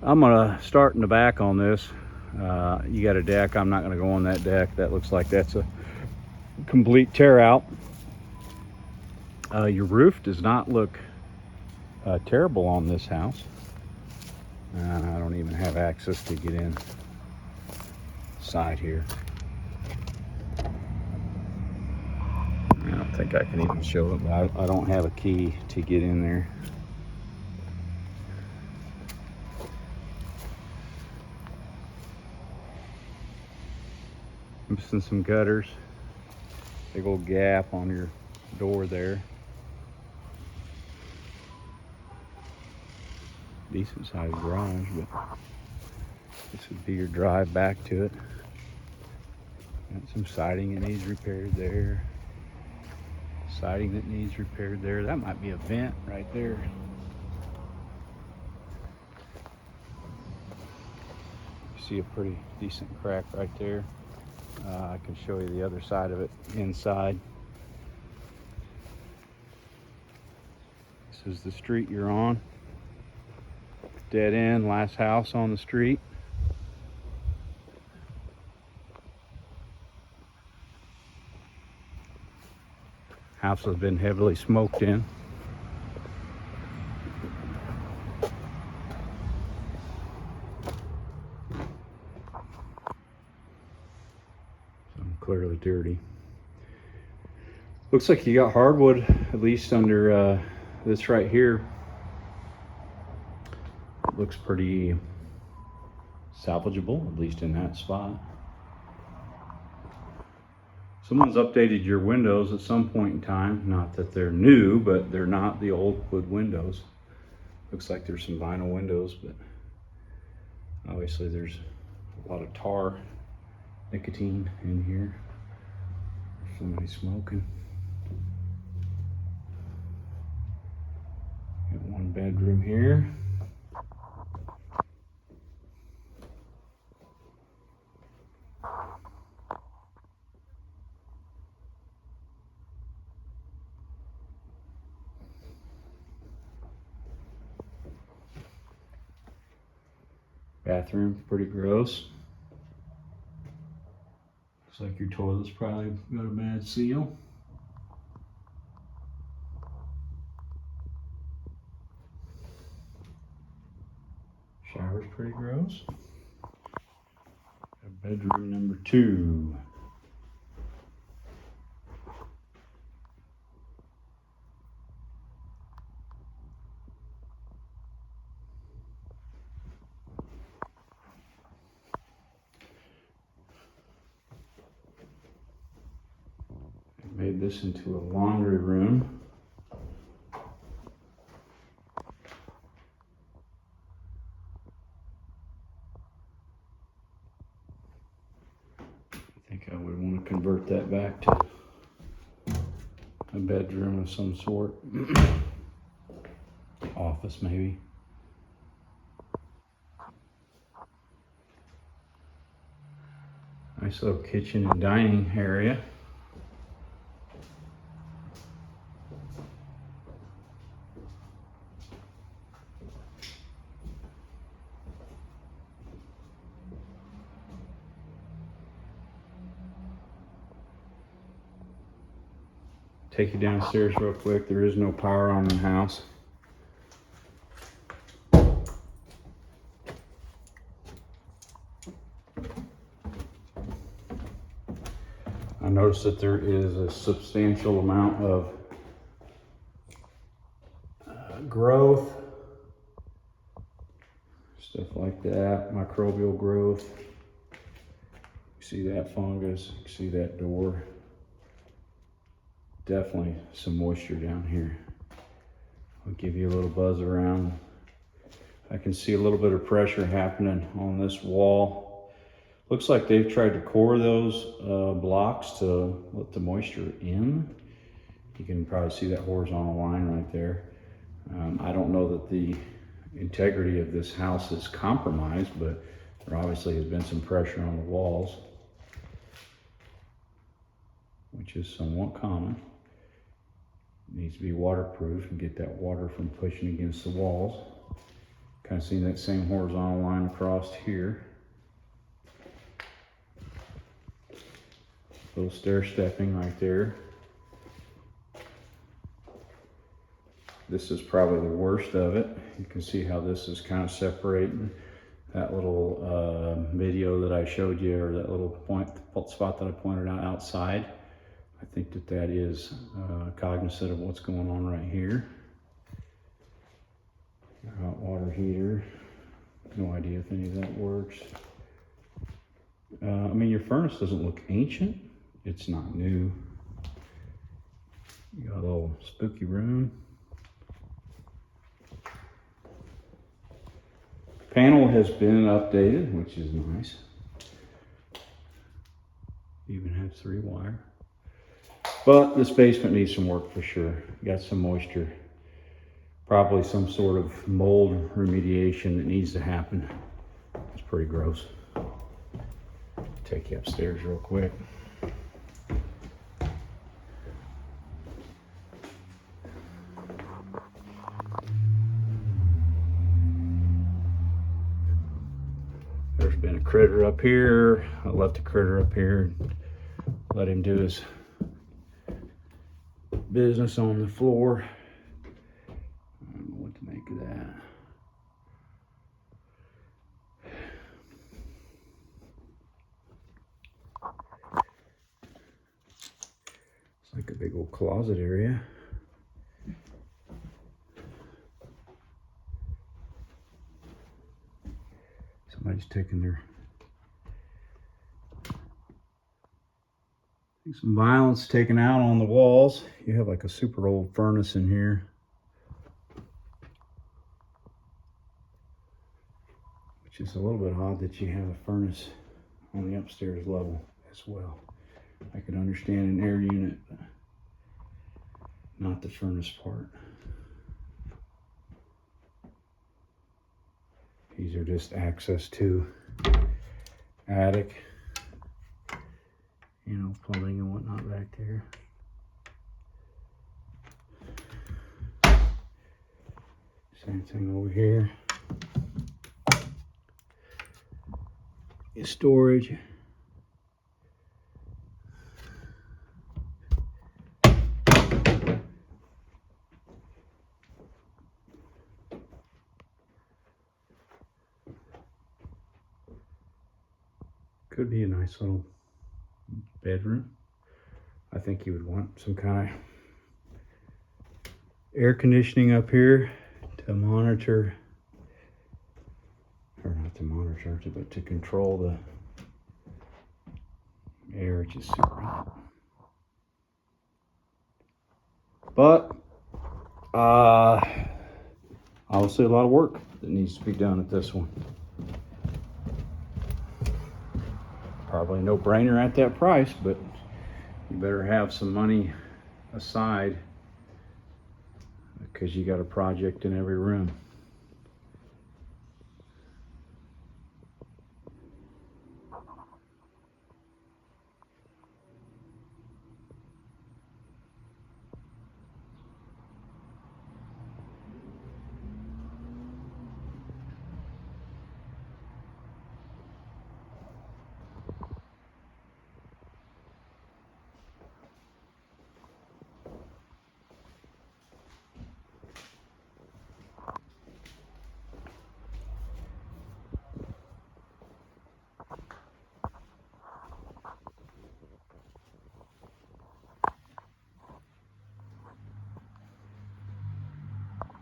I'm gonna start in the back on this. You got a deck. I'm not gonna go on that deck. That looks like that's a complete tear out. Your roof does not look terrible on this house. I don't even have access to get inside here. I don't think I can even show it, but I don't have a key to get in there. Missing some gutters. Big old gap on your door there. Decent sized garage, but this would be your drive back to it. Got some siding that needs repaired there. Siding that needs repaired there. That might be a vent right there. You see a pretty decent crack right there. I can show you the other side of it inside. This is the street you're on. Dead end, last house on the street. House has been heavily smoked in. So clearly dirty. Looks like you got hardwood, at least under this right here. It looks pretty salvageable, at least in that spot. Someone's updated your windows at some point in time. Not that they're new, but they're not the old wood windows. Looks like there's some vinyl windows, but obviously there's a lot of tar, nicotine in here. Somebody smoking. Got one bedroom here. Bathroom, pretty gross. Looks like your toilet's probably got a bad seal. Shower's pretty gross. Bedroom number 2. Made this into a laundry room. I think I would want to convert that back to a bedroom of some sort. Office maybe. Nice little kitchen and dining area. Take you downstairs real quick. There is no power on the house. I noticed that there is a substantial amount of growth, stuff like that, microbial growth. You see that fungus, you see that door. Definitely some moisture down here. I'll give you a little buzz around. I can see a little bit of pressure happening on this wall. Looks like they've tried to core those blocks to let the moisture in. You can probably see that horizontal line right there. I don't know that the integrity of this house is compromised, but there obviously has been some pressure on the walls, which is somewhat common. It needs to be waterproof and get that water from pushing against the walls. Kind of seeing that same horizontal line across here. Little stair stepping right there. This is probably the worst of it. You can see how this is kind of separating. That little video that I showed you, or that little spot that I pointed out outside, I think that is cognizant of what's going on right here. Hot water heater. No idea if any of that works. I mean, your furnace doesn't look ancient. It's not new. You got a little spooky room. Panel has been updated, which is nice. Even has 3-wire. But this basement needs some work for sure. Got some moisture. Probably some sort of mold remediation that needs to happen. It's pretty gross. Take you upstairs real quick. There's been a critter up here. I left a critter up here. Let him do his business on the floor. I don't know what to make of that. It's like a big old closet area. Somebody's taking some violence taken out on the walls. You have like a super old furnace in here, which is a little bit odd that you have a furnace on the upstairs level as well. I could understand an air unit, but not the furnace part. These are just access to attic, you know, plumbing and whatnot back there. Same thing over here. Your storage. Could be a nice little bedroom. I think you would want some kind of air conditioning up here to monitor, or not to monitor, but to control the air, which is super hot. But obviously a lot of work that needs to be done at this one. Probably no brainer at that price, but you better have some money aside because you got a project in every room.